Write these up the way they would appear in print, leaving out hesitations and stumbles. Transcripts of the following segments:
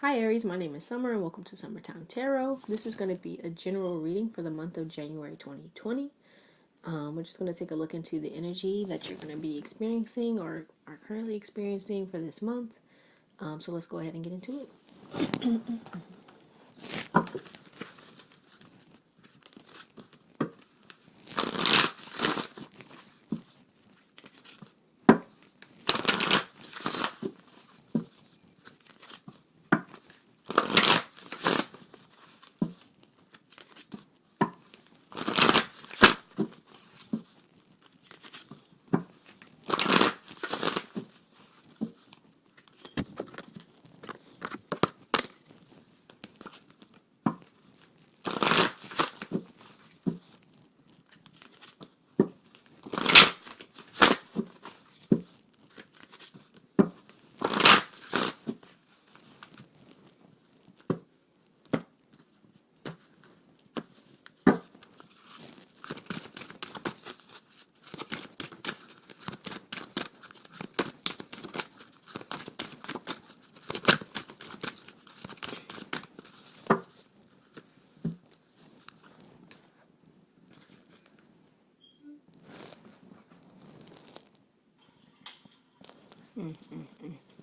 Hi Aries, my name is Summer and welcome to Summertime Tarot. This is going to be a general reading for the month of January 2020. We're just going to take a look into the energy that you're going to be experiencing or are currently experiencing for this month. So let's go ahead and get into it.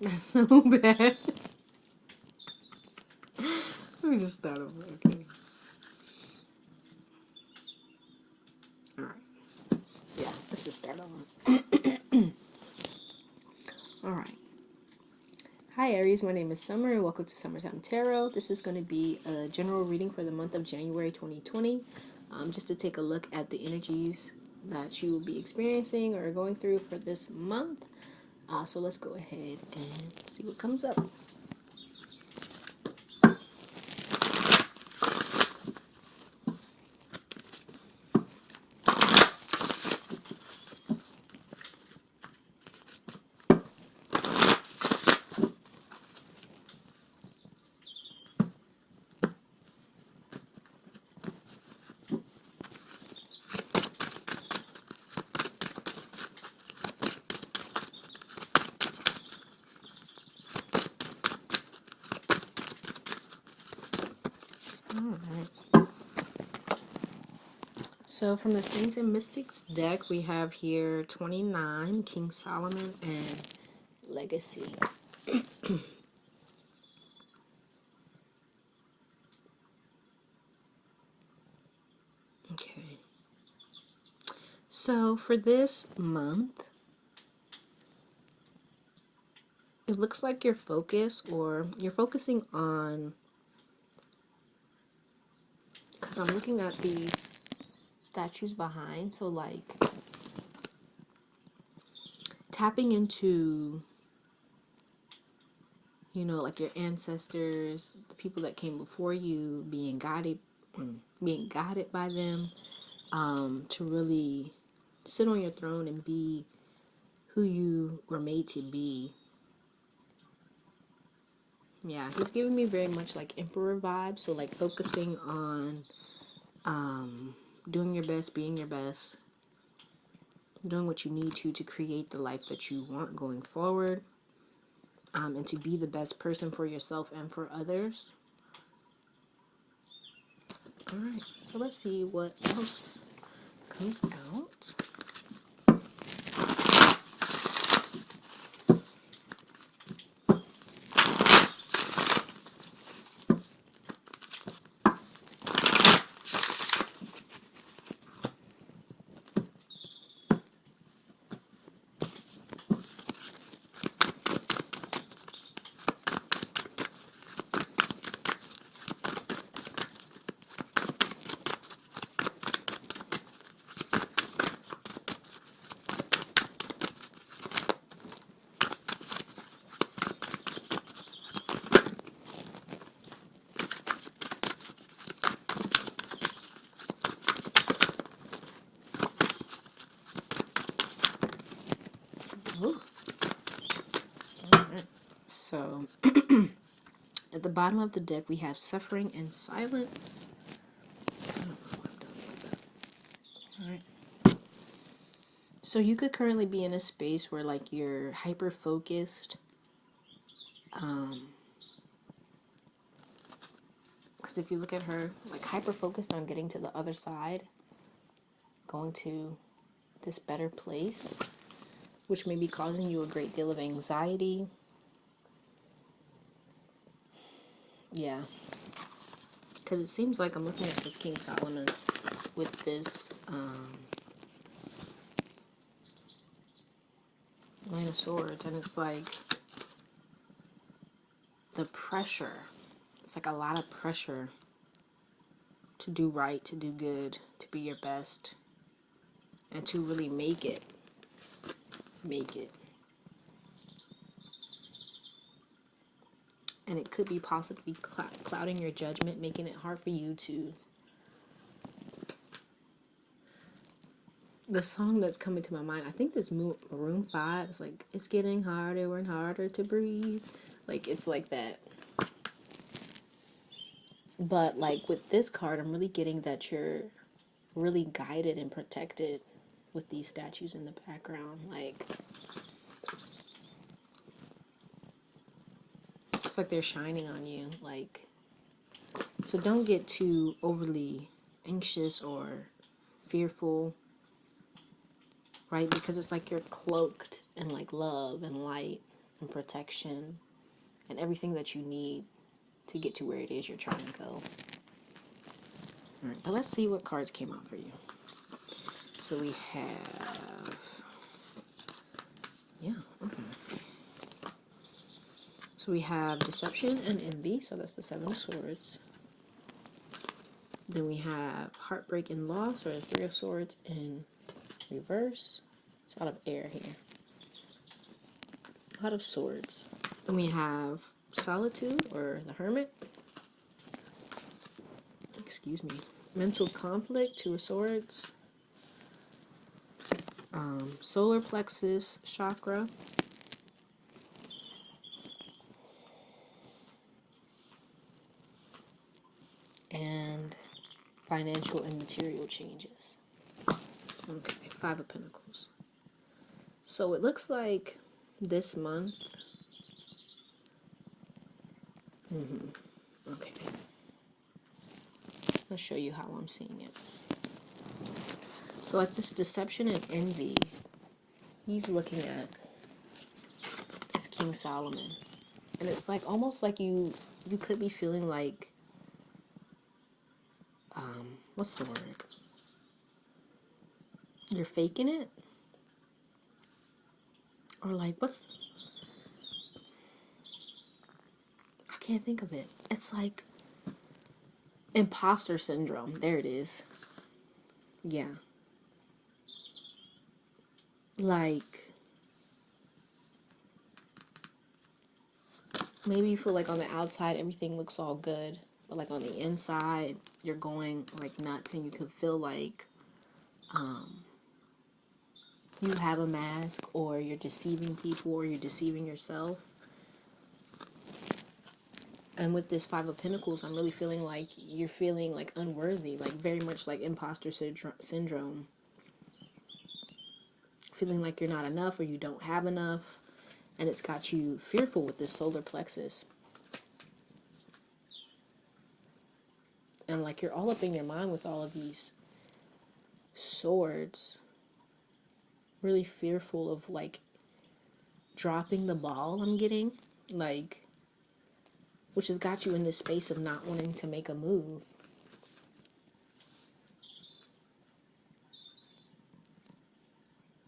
That's so bad. Let me just start over, okay? Alright. Yeah, let's just start over. Alright. Hi Aries, my name is Summer and welcome to Summertime Tarot. This is going to be a general reading for the month of January 2020. Just to take a look at the energies that you will be experiencing or going through for this month. So let's go ahead and see what comes up. Alright. So from the Saints and Mystics deck, we have here 29, King Solomon, and Legacy. Okay. So for this month, it looks like your focus, or you're focusing on, because I'm looking at these statues behind, so like tapping into, you know, like your ancestors, the people that came before you, being guided by them, to really sit on your throne and be who you were made to be. Yeah, he's giving me very much like emperor vibes, so like focusing on doing your best, being your best, doing what you need to create the life that you want going forward, and to be the best person for yourself and for others. Alright, so let's see what else comes out. Ooh. Alright, so at the bottom of the deck we have suffering and silence. I don't know why I'm done like that. Alright. So you could currently be in a space where like you're hyper focused, Because if you look at her, like hyper focused on getting to the other side, going to this better place, which may be causing you a great deal of anxiety. Yeah. Because it seems like I'm looking at this King Solomon with this Nine of Swords, and it's like the pressure. It's like a lot of pressure to do right, to do good, to be your best, and to really make it. Make it. And it could be possibly clouding your judgment, making it hard for you to... The song that's coming to my mind, I think this Maroon 5 is like, it's getting harder and harder to breathe. Like, it's like that. But, like, with this card, I'm really getting that you're really guided and protected with these statues in the background. Like, it's like they're shining on you. Like, so don't get too overly anxious or fearful, right? Because it's like you're cloaked in, like, love and light and protection and everything that you need to get to where it is you're trying to go. Alright, but let's see what cards came out for you. So we have... Yeah, okay. So we have Deception and Envy, so that's the Seven of Swords. Then we have Heartbreak and Loss, or the Three of Swords in reverse. It's out of air here. A lot of swords. Then we have Solitude, or the Hermit. Excuse me. Mental Conflict, Two of Swords. Solar Plexus Chakra. And financial and material changes. Okay, Five of Pentacles. So it looks like this month... Okay. Let's show you how I'm seeing it. So like this Deception and Envy, he's looking at this King Solomon. And it's like almost like you could be feeling like, what's the word? You're faking it? Or like, I can't think of it. It's like imposter syndrome. There it is. Yeah. Like, maybe you feel like on the outside everything looks all good, but like on the inside you're going like nuts, and you could feel like you have a mask, or you're deceiving people, or you're deceiving yourself. And with this Five of Pentacles, I'm really feeling like you're feeling like unworthy, like very much like imposter syndrome. Feeling like you're not enough, or you don't have enough. And it's got you fearful with this solar plexus. And like you're all up in your mind with all of these swords. Really fearful of like dropping the ball, I'm getting. Like, which has got you in this space of not wanting to make a move.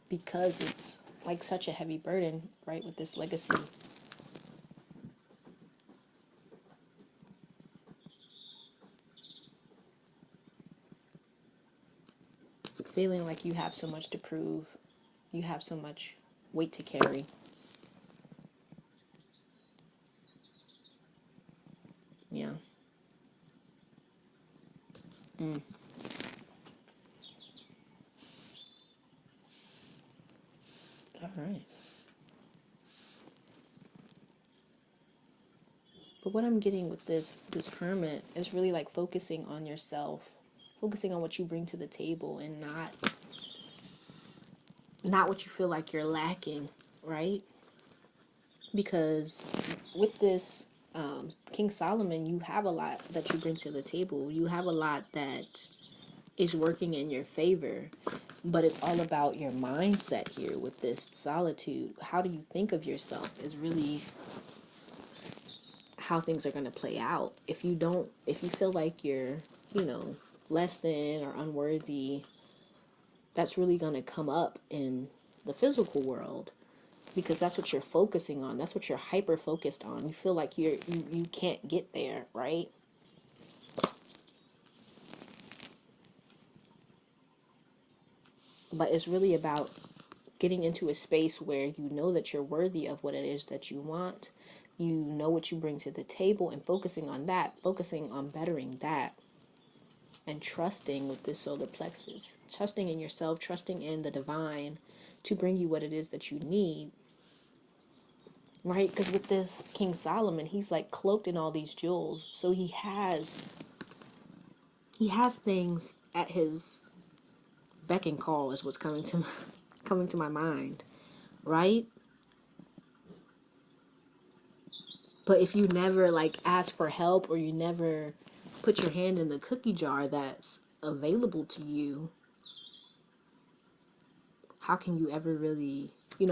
Because it's like such a heavy burden, right, with this legacy. Feeling like you have so much to prove. You have so much weight to carry. Yeah. All right. But what I'm getting with this hermit is really like focusing on yourself, focusing on what you bring to the table, and not what you feel like you're lacking, right? Because with this King Solomon, you have a lot that you bring to the table. You have a lot that is working in your favor, but it's all about your mindset here with this solitude. How do you think of yourself is really how things are going to play out. If you feel like you're, less than or unworthy, that's really going to come up in the physical world, because that's what you're focusing on. That's what you're hyper focused on. You feel like you can't get there, right? But it's really about getting into a space where you know that you're worthy of what it is that you want. You know what you bring to the table, and focusing on that, focusing on bettering that, and trusting with this solar plexus, trusting in yourself, trusting in the divine to bring you what it is that you need, right? Because with this King Solomon, he's like cloaked in all these jewels, so he has things at his beck and call is what's coming to my mind, right? But if you never like ask for help, or you never put your hand in the cookie jar that's available to you, how can you ever really,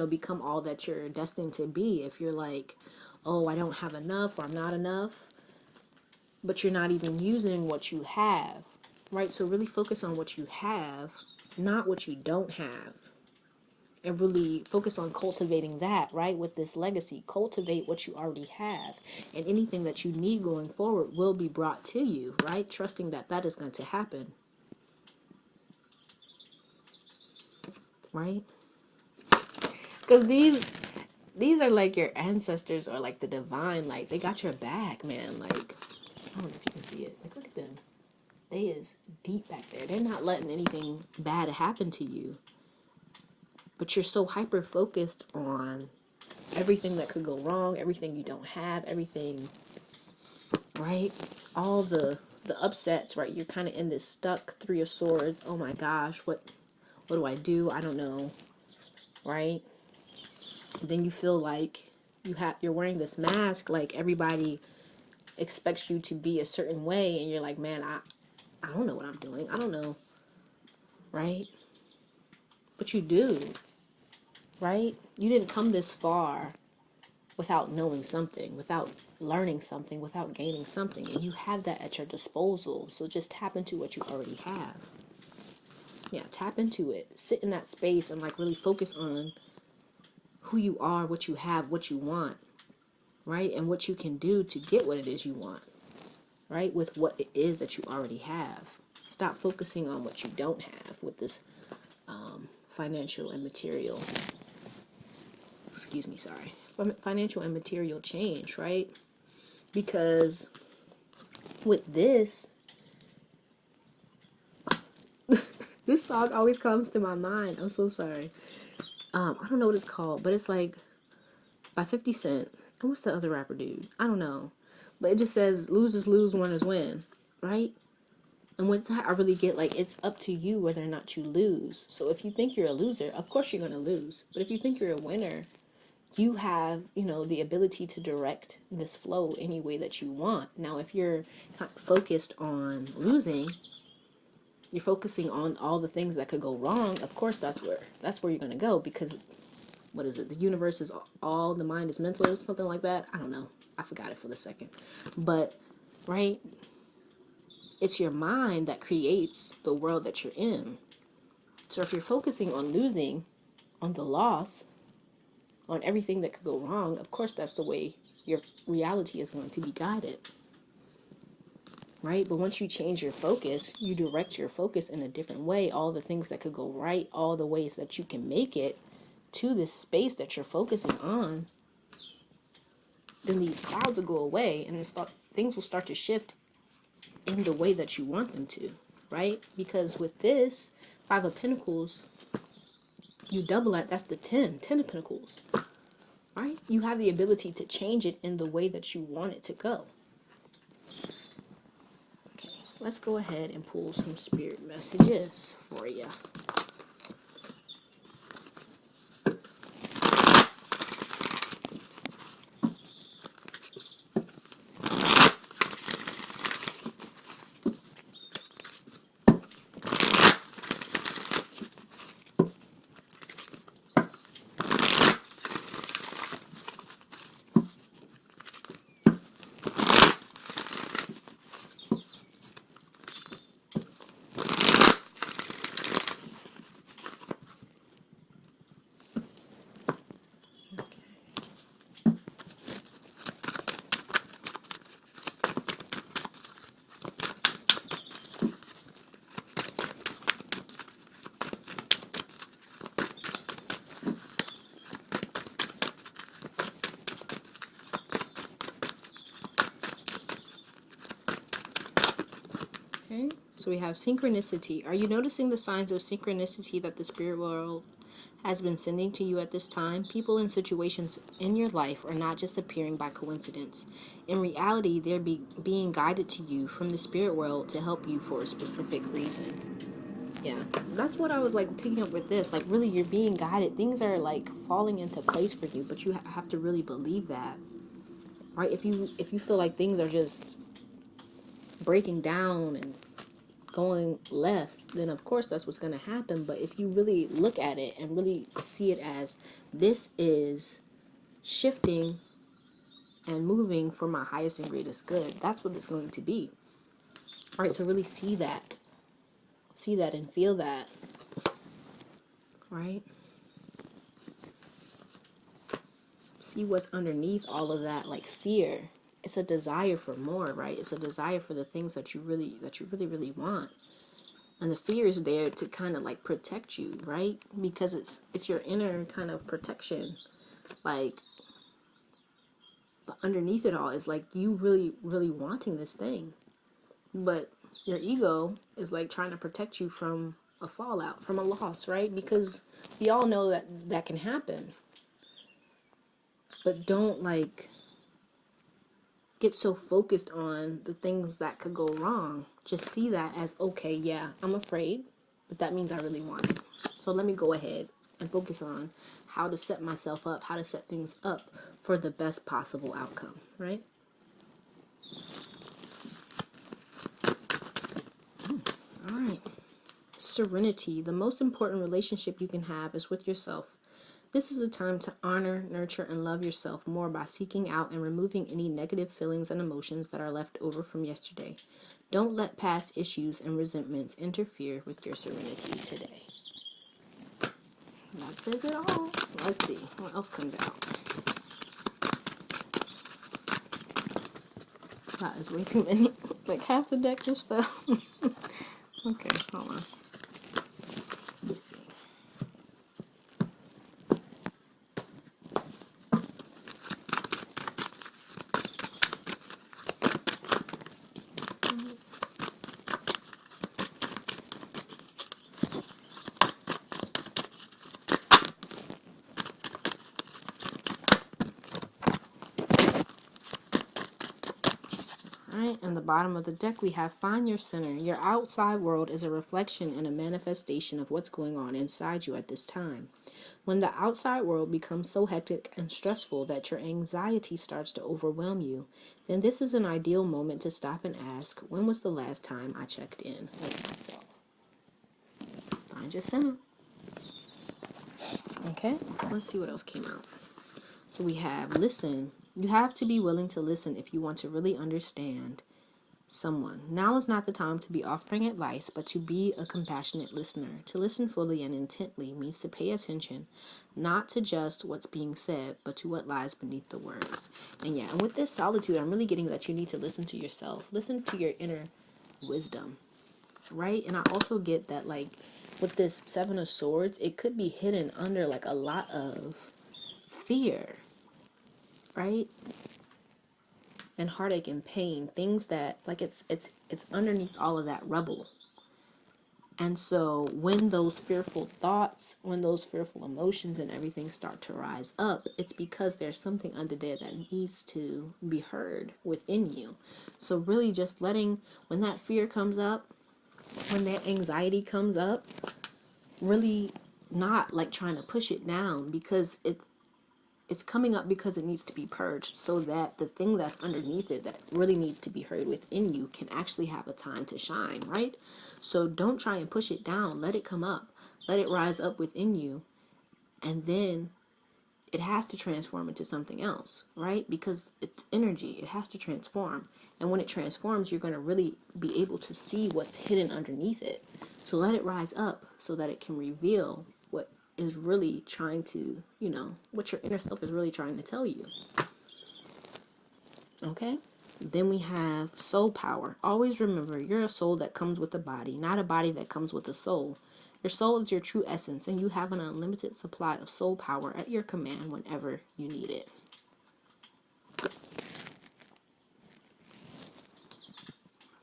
become all that you're destined to be if you're like, oh, I don't have enough, or I'm not enough, but you're not even using what you have, right? So really focus on what you have, not what you don't have. And really focus on cultivating that, right? With this legacy, cultivate what you already have. And anything that you need going forward will be brought to you, right? Trusting that that is going to happen, right? Because these are like your ancestors, or like the divine, like they got your back, man. Like, I don't know if you can see it. Like, look at them. They is deep back there. They're not letting anything bad happen to you. But you're so hyper focused on everything that could go wrong, everything you don't have, everything, right? All the upsets, right? You're kind of in this stuck 3 of Swords. Oh my gosh, what do I do? I don't know, right? And then you feel like you're wearing this mask, like everybody expects you to be a certain way, and you're like, man, I don't know what I'm doing. I don't know, right? But you do, right? You didn't come this far without knowing something, without learning something, without gaining something, and you have that at your disposal. So just tap into what you already have. Yeah, tap into it. Sit in that space and like really focus on who you are, what you have, what you want, right? And what you can do to get what it is you want, right? With what it is that you already have. Stop focusing on what you don't have with this financial and material, financial and material change, right? Because with this song always comes to my mind. I'm so sorry. I don't know what it's called, but it's like by 50 Cent. And what's the other rapper dude? I don't know. But it just says, losers lose, winners win, right? And with that, I really get like, it's up to you whether or not you lose. So if you think you're a loser, of course you're going to lose. But if you think you're a winner, you have, the ability to direct this flow any way that you want. Now, if you're focused on losing, you're focusing on all the things that could go wrong, of course that's where you're going to go, because what is it? The universe is all, the mind is mental, something like that. I don't know. I forgot it for the second. But, right? It's your mind that creates the world that you're in. So if you're focusing on losing, on the loss, on everything that could go wrong, of course that's the way your reality is going to be guided. Right? But once you change your focus, you direct your focus in a different way, all the things that could go right, all the ways that you can make it to this space that you're focusing on, then these clouds will go away, and things will start to shift in the way that you want them to, right? Because with this 5 of Pentacles, you double that, that's the 10 of Pentacles, right? You have the ability to change it in the way that you want it to go. Okay, let's go ahead and pull some spirit messages for you. So we have synchronicity. Are you noticing the signs of synchronicity that the spirit world has been sending to you at this time? People and situations in your life are not just appearing by coincidence. In reality, they're being guided to you from the spirit world to help you for a specific reason. Yeah, that's what I was like picking up with this. Like, really, you're being guided. Things are like falling into place for you, but you have to really believe that, right? If you feel like things are just breaking down and going left, then of course that's what's going to happen. But if you really look at it and really see it as this is shifting and moving for my highest and greatest good, that's what it's going to be. All right, so really see that and feel that, right? See what's underneath all of that, like fear. It's a desire for more, right? It's a desire for the things that you really really want. And the fear is there to kind of like protect you, right? Because it's your inner kind of protection. Like, but underneath it all is like you really wanting this thing. But your ego is like trying to protect you from a fallout, from a loss, right? Because we all know that that can happen. But don't like get so focused on the things that could go wrong. Just see that as, okay, yeah, I'm afraid, but that means I really want it. So let me go ahead and focus on how to set myself up, how to set things up for the best possible outcome, right? All right. Serenity. The most important relationship you can have is with yourself. This is a time to honor, nurture, and love yourself more by seeking out and removing any negative feelings and emotions that are left over from yesterday. Don't let past issues and resentments interfere with your serenity today. That says it all. Let's see. What else comes out? That is way too many. Like half the deck just fell. Okay, hold on. Let's see. Alright, and the bottom of the deck we have find your center. Your outside world is a reflection and a manifestation of what's going on inside you at this time. When the outside world becomes so hectic and stressful that your anxiety starts to overwhelm you, then this is an ideal moment to stop and ask, when was the last time I checked in with myself? Find your center. Okay, let's see what else came out. So we have listen. You have to be willing to listen if you want to really understand someone. Now is not the time to be offering advice, but to be a compassionate listener. To listen fully and intently means to pay attention, not to just what's being said, but to what lies beneath the words. And yeah, and with this solitude, I'm really getting that you need to listen to yourself. Listen to your inner wisdom, right? And I also get that, like, with this Seven of Swords, it could be hidden under, like, a lot of fear, right? And heartache and pain, things that, like, it's underneath all of that rubble. And so when those fearful thoughts, when those fearful emotions and everything start to rise up, it's because there's something under there that needs to be heard within you. So really just letting, when that fear comes up, when that anxiety comes up, really not like trying to push it down, because it's coming up because it needs to be purged, so that the thing that's underneath it that really needs to be heard within you can actually have a time to shine, right? So don't try and push it down. Let it come up. Let it rise up within you. And then it has to transform into something else, right? Because it's energy. It has to transform. And when it transforms, you're going to really be able to see what's hidden underneath it. So let it rise up so that it can reveal what is really trying to, what your inner self is really trying to tell you. Okay? Then we have soul power. Always remember, you're a soul that comes with a body, not a body that comes with a soul. Your soul is your true essence, and you have an unlimited supply of soul power at your command whenever you need it.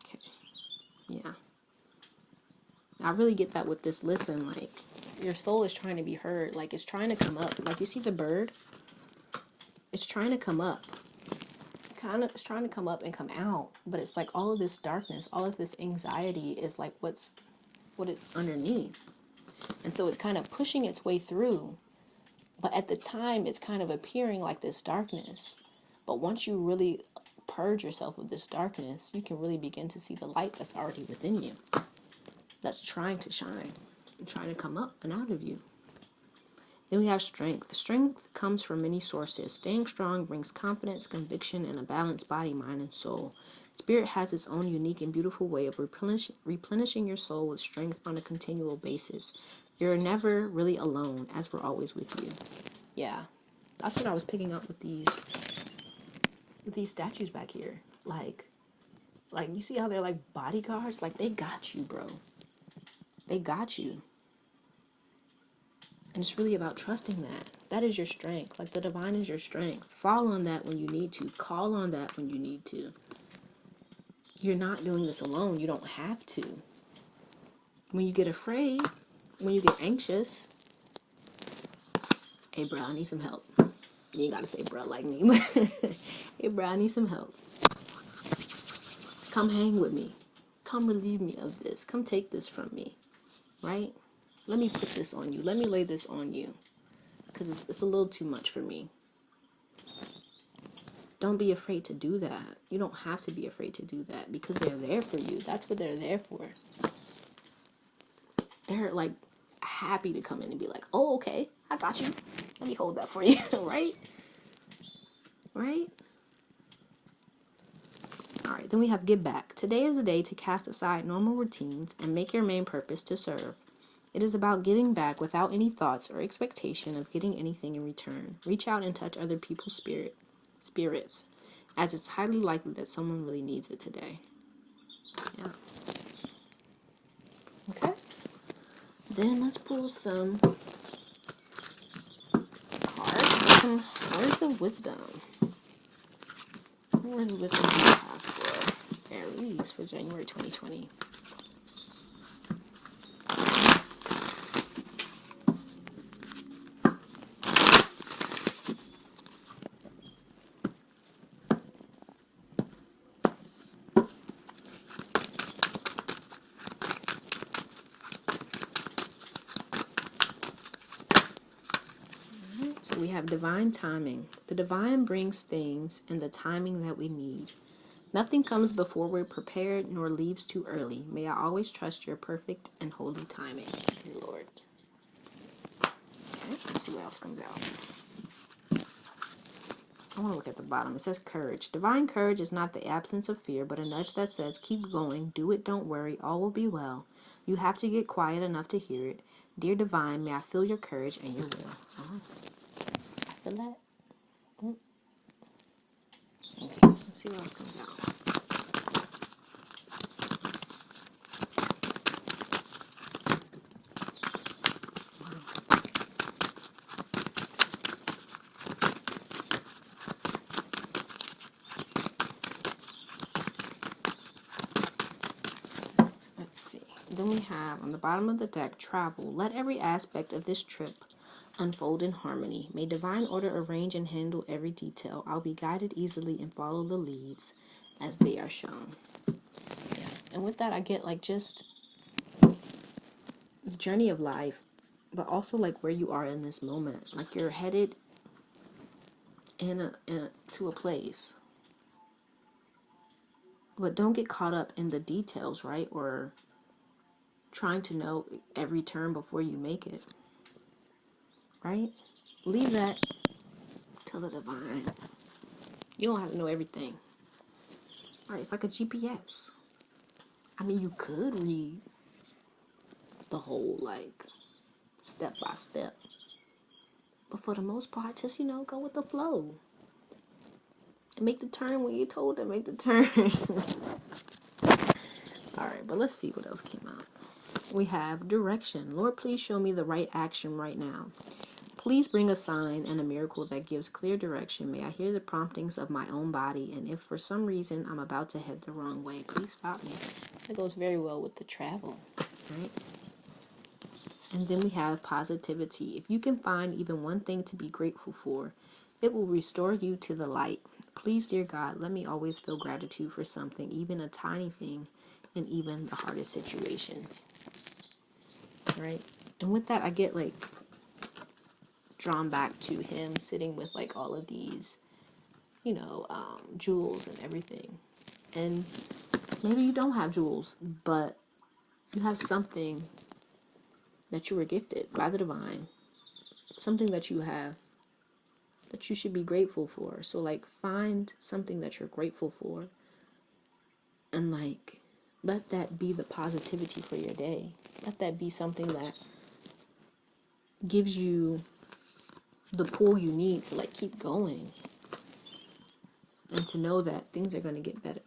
Okay. Yeah. I really get that with this listen. Like, your soul is trying to be heard. Like, it's trying to come up. Like, you see the bird? It's trying to come up. It's trying to come up and come out. But it's like all of this darkness, all of this anxiety is like what it's underneath. And so it's kind of pushing its way through. But at the time, it's kind of appearing like this darkness. But once you really purge yourself of this darkness, you can really begin to see the light that's already within you. That's trying to shine and trying to come up and out of you. Then we have strength. Strength comes from many sources. Staying strong brings confidence, conviction, and a balanced body, mind, and soul. Spirit has its own unique and beautiful way of replenishing your soul with strength on a continual basis. You're never really alone, as we're always with you. Yeah, that's what I was picking up with these statues back here. Like you see how they're like bodyguards? Like, they got you, bro. They got you. And it's really about trusting that. That is your strength. Like, the divine is your strength. Fall on that when you need to. Call on that when you need to. You're not doing this alone. You don't have to. When you get afraid, when you get anxious, hey, bro, I need some help. You ain't got to say bro like me. Hey, bro, I need some help. Come hang with me. Come relieve me of this. Come take this from me. Right? Let me put this on you. Let me lay this on you. Because it's a little too much for me. Don't be afraid to do that. You don't have to be afraid to do that. Because they're there for you. That's what they're there for. They're like happy to come in and be like, oh, okay, I got you. Let me hold that for you. Right? Right? Alright, then we have give back. Today is the day to cast aside normal routines and make your main purpose to serve. It is about giving back without any thoughts or expectation of getting anything in return. Reach out and touch other people's spirits, as it's highly likely that someone really needs it today. Yeah. Okay. Then let's pull some cards. Some words of wisdom. What words of wisdom do you have for Aries for January 2020? So we have divine timing. The divine brings things in the timing that we need. Nothing comes before we're prepared, nor leaves too early. May I always trust your perfect and holy timing, Lord. Okay, let's see what else comes out. I want to look at the bottom. It says courage. Divine courage is not the absence of fear, but a nudge that says, keep going, do it, don't worry, all will be well. You have to get quiet enough to hear it. Dear divine, may I feel your courage and your will. I feel that. Okay, let's see what else comes out. Let's see. Then we have on the bottom of the deck, travel. Let every aspect of this trip unfold in harmony. May divine order arrange and handle every detail. I'll be guided easily and follow the leads as they are shown. Yeah. And with that, I get like just the journey of life, but also like where you are in this moment. Like you're headed to a place. But don't get caught up in the details, right? Or trying to know every turn before you make it. Right? Leave that to the divine. You don't have to know everything. Alright, it's like a GPS. I mean, you could read the whole, like, step by step. But for the most part, just, go with the flow. And make the turn when you're told to make the turn. Alright, but let's see what else came out. We have direction. Lord, please show me the right action right now. Please bring a sign and a miracle that gives clear direction. May I hear the promptings of my own body, and if for some reason I'm about to head the wrong way, please stop me. That goes very well with the travel, right? And then we have positivity. If you can find even one thing to be grateful for, it will restore you to the light. Please, dear God, let me always feel gratitude for something, even a tiny thing, in even the hardest situations. Right? And with that, I get like drawn back to him sitting with like all of these, jewels and everything. And maybe you don't have jewels, but you have something that you were gifted by the divine, something that you have that you should be grateful for. So like find something that you're grateful for and like let that be the positivity for your day. Let that be something that gives you the pull you need to like keep going and to know that things are going to get better.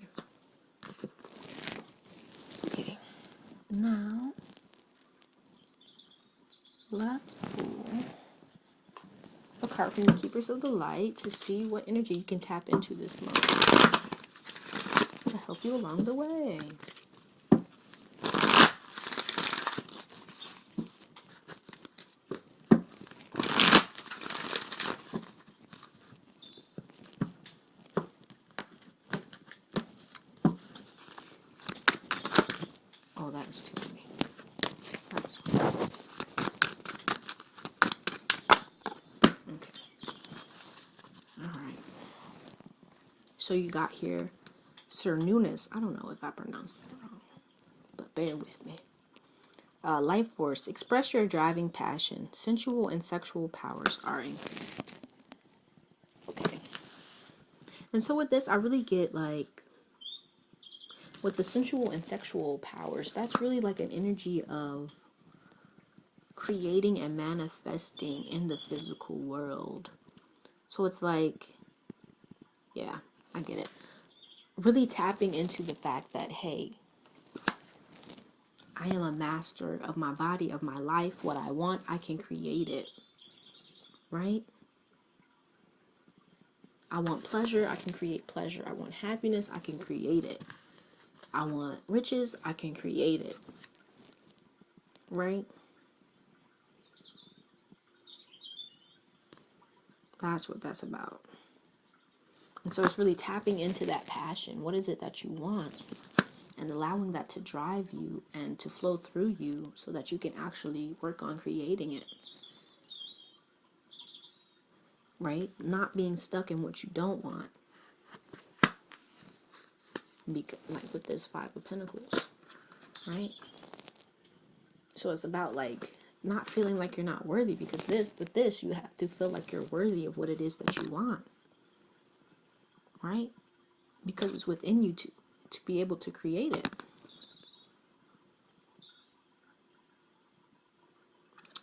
Okay, now let's pull a card from the Keepers of the Light to see what energy you can tap into this month to help you along the way. Oh, that is too many. That is weird. Okay. Alright. So you got here newness. I don't know if I pronounced that wrong, but bear with me. Life force. Express your driving passion. Sensual and sexual powers are increased. Okay. And so with this, I really get like, with the sensual and sexual powers, that's really like an energy of creating and manifesting in the physical world. So it's like, yeah, I get it. Really tapping into the fact that, hey, I am a master of my body, of my life. What I want, I can create it. Right? I want pleasure, I can create pleasure. I want happiness, I can create it. I want riches, I can create it. Right? That's what that's about. And so it's really tapping into that passion. What is it that you want? And allowing that to drive you and to flow through you so that you can actually work on creating it. Right? Not being stuck in what you don't want. Like with this Five of Pentacles. Right? So it's about like not feeling like you're not worthy, because with this you have to feel like you're worthy of what it is that you want. Right? Because it's within you to be able to create it.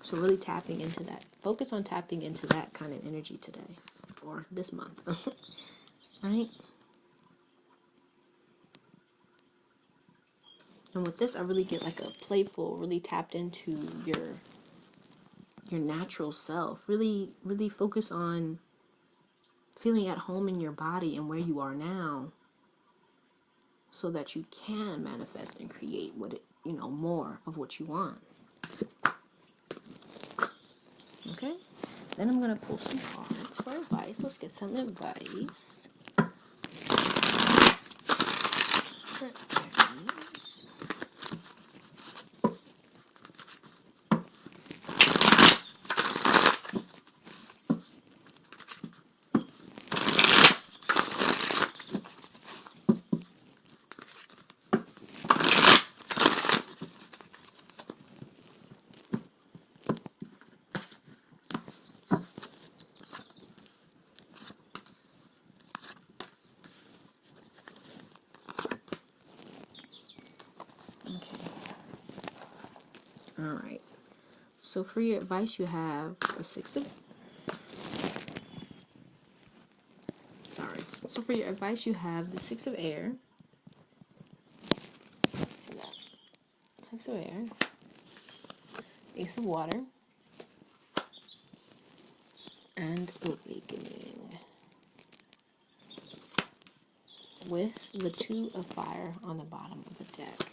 So really tapping into that. Focus on tapping into that kind of energy today. Or this month. Right? And with this, I really get like a playful, really tapped into your natural self. Really, really focus on feeling at home in your body and where you are now, so that you can manifest and create more of what you want. Okay? Then I'm going to pull some cards for advice. Let's get some advice. For Aries. Alright, so for your advice, you have the So for your advice, you have the Six of Air. See that? Six of Air. Ace of Water. And Awakening. With the Two of Fire on the bottom of the deck.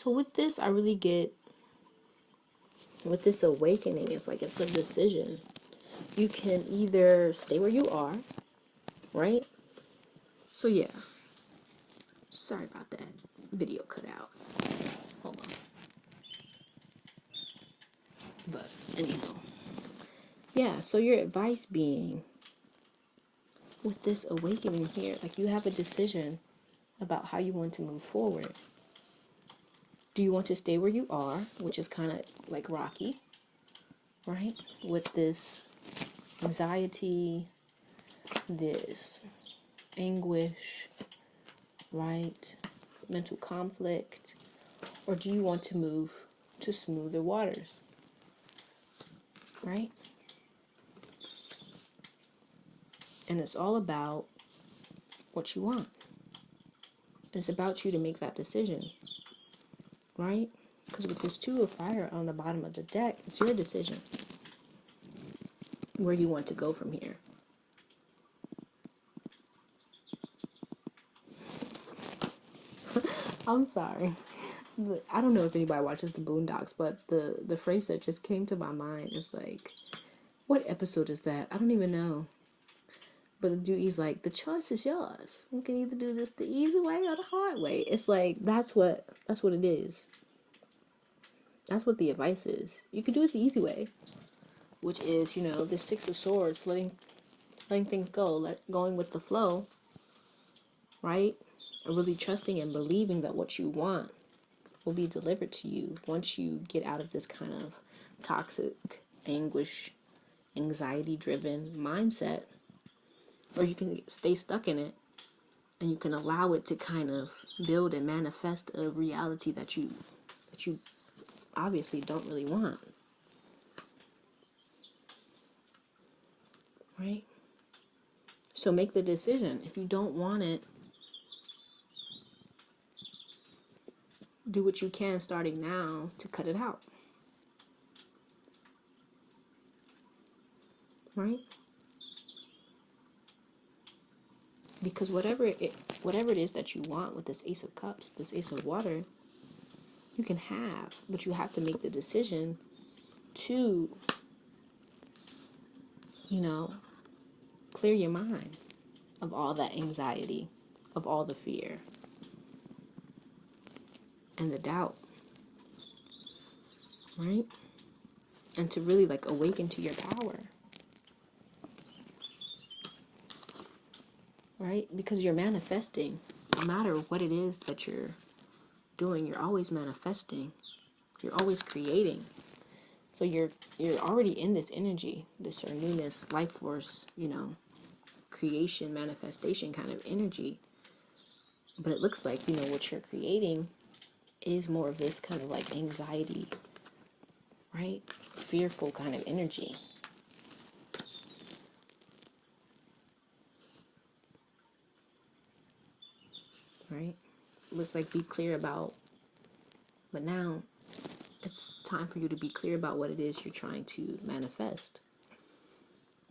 So with this, I really get, with this awakening, it's like it's a decision. You can either stay where you are, right? So yeah. Sorry about that. Video cut out. Hold on. But anyhow. Yeah, so your advice being, with this awakening here, like you have a decision about how you want to move forward. Do you want to stay where you are, which is kind of like rocky, right? With this anxiety, this anguish, right? Mental conflict. Or do you want to move to smoother waters, right? And it's all about what you want. It's about you to make that decision, right? Because with this Two of Fire on the bottom of the deck, it's your decision where you want to go from here. I'm sorry. I don't know if anybody watches the Boondocks, but the phrase that just came to my mind is like, what episode is that? I don't even know. But the dude, he's like, the choice is yours. You can either do this the easy way or the hard way. It's like, that's what it is. That's what the advice is. You can do it the easy way, which is, you know, the Six of Swords, letting things go, going with the flow, right? Or really trusting and believing that what you want will be delivered to you once you get out of this kind of toxic, anguish, anxiety-driven mindset. Or you can stay stuck in it, and you can allow it to kind of build and manifest a reality that you obviously don't really want. Right? So make the decision. If you don't want it, do what you can starting now to cut it out. Right? Because whatever it is that you want with this Ace of Cups, this Ace of Water, you can have, but you have to make the decision to, you know, clear your mind of all that anxiety, of all the fear and the doubt, right? And to really like awaken to your power, right? Because you're manifesting. No matter what it is that you're doing, you're always manifesting. You're always creating. So you're already in this energy, this newness, life force, you know, creation, manifestation kind of energy. But it looks like, you know, what you're creating is more of this kind of like anxiety, right? Fearful kind of energy. Right? Looks like be clear about, but now it's time for you to be clear about what it is you're trying to manifest.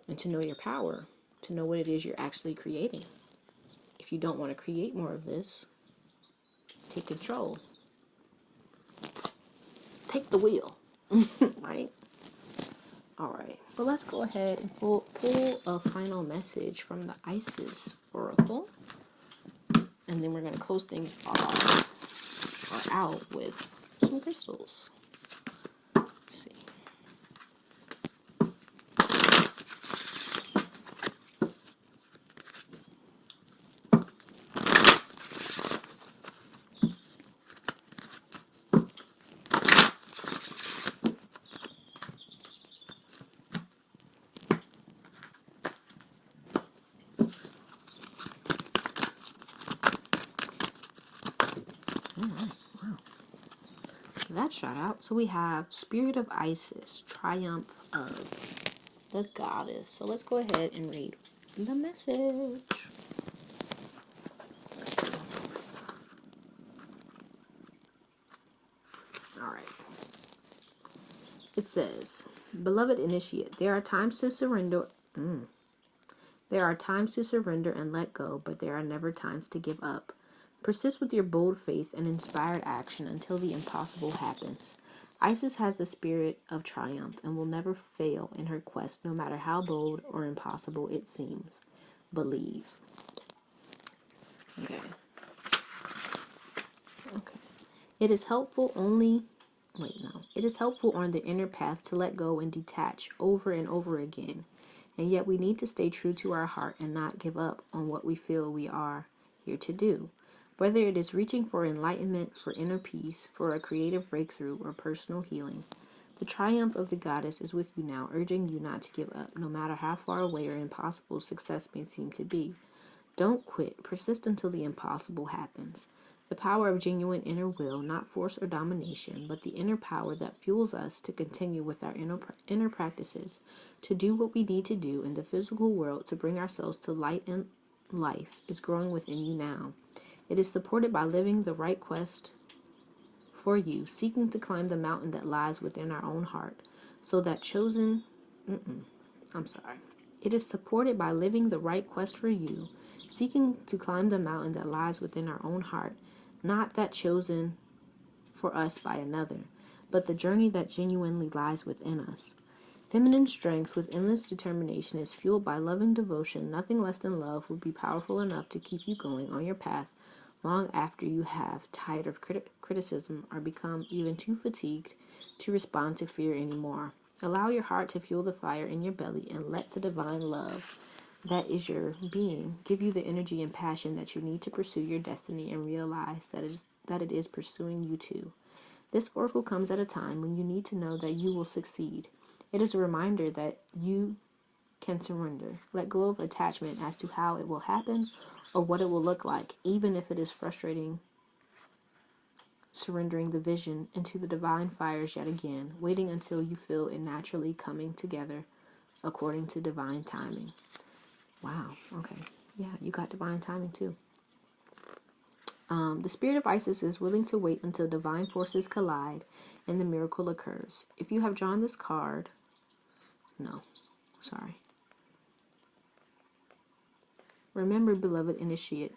And to know your power, to know what it is you're actually creating. If you don't want to create more of this, take control. Take the wheel. Right? Alright, but let's go ahead and pull a final message from the Isis Oracle. And then we're going to close things off or out with some crystals. Let's see. That shot out. So we have Spirit of Isis, Triumph of the Goddess. So let's go ahead and read the message. Let's see. Alright. It says, Beloved Initiate, there are times to surrender. There are times to surrender and let go, but there are never times to give up. Persist with your bold faith and inspired action until the impossible happens. Isis has the spirit of triumph and will never fail in her quest, no matter how bold or impossible it seems. Believe. Okay. Okay. It is helpful only... Wait, no. It is helpful on the inner path to let go and detach over and over again. And yet we need to stay true to our heart and not give up on what we feel we are here to do. Whether it is reaching for enlightenment, for inner peace, for a creative breakthrough, or personal healing, the triumph of the goddess is with you now, urging you not to give up, no matter how far away or impossible success may seem to be. Don't quit. Persist until the impossible happens. The power of genuine inner will, not force or domination, but the inner power that fuels us to continue with our inner practices, to do what we need to do in the physical world to bring ourselves to light and life, is growing within you now. It is supported by living the right quest for you, seeking to climb the mountain that lies within our own heart, so that chosen... It is supported by living the right quest for you, seeking to climb the mountain that lies within our own heart, not that chosen for us by another, but the journey that genuinely lies within us. Feminine strength with endless determination is fueled by loving devotion. Nothing less than love would be powerful enough to keep you going on your path long after you have tired of criticism or become even too fatigued to respond to fear anymore. Allow your heart to fuel the fire in your belly and let the divine love that is your being give you the energy and passion that you need to pursue your destiny and realize that it is pursuing you too. This oracle comes at a time when you need to know that you will succeed. It is a reminder that you can surrender. Let go of attachment as to how it will happen or what it will look like, even if it is frustrating. Surrendering the vision into the divine fires yet again, waiting until you feel it naturally coming together according to divine timing. Wow, okay. Yeah, you got divine timing too. The spirit of Isis is willing to wait until divine forces collide and the miracle occurs. If you have drawn this card, remember, beloved initiate,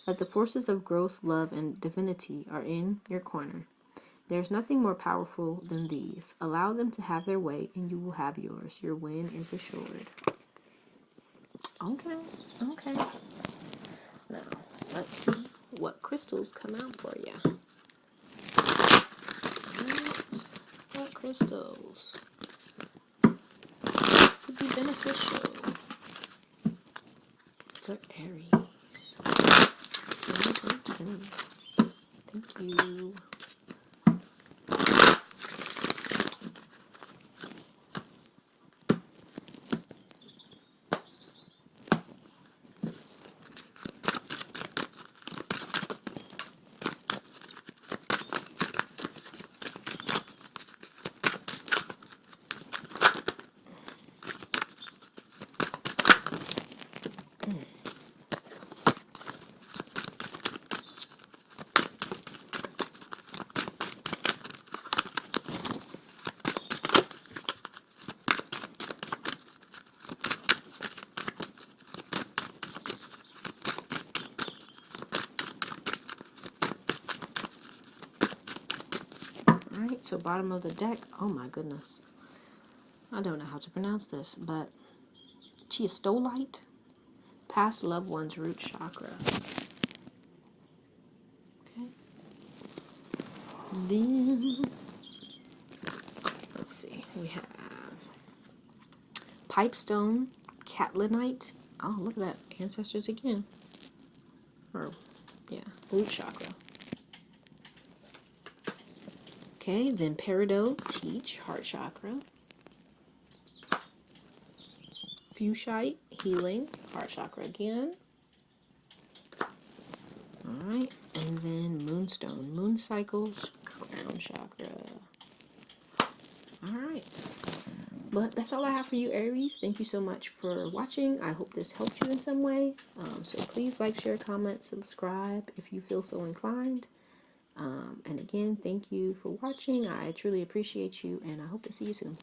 that the forces of growth, love, and divinity are in your corner. There's nothing more powerful than these. Allow them to have their way, and you will have yours. Your win is assured. Okay. Now, let's see what crystals come out for you. What crystals could be beneficial for Aries? Thank you. Alright, so bottom of the deck, oh my goodness. I don't know how to pronounce this, but Chiastolite, past loved one's root chakra. Okay. Then, let's see, we have Pipestone, Catlinite. Oh, look at that, ancestors again. Root chakra. Okay, then Peridot, Teach, heart chakra. Fuchsite, healing, heart chakra again. Alright, and then Moonstone, moon cycles, crown chakra. Alright, but that's all I have for you, Aries. Thank you so much for watching. I hope this helped you in some way. So please like, share, comment, subscribe if you feel so inclined. And again, thank you for watching. I truly appreciate you, and I hope to see you soon.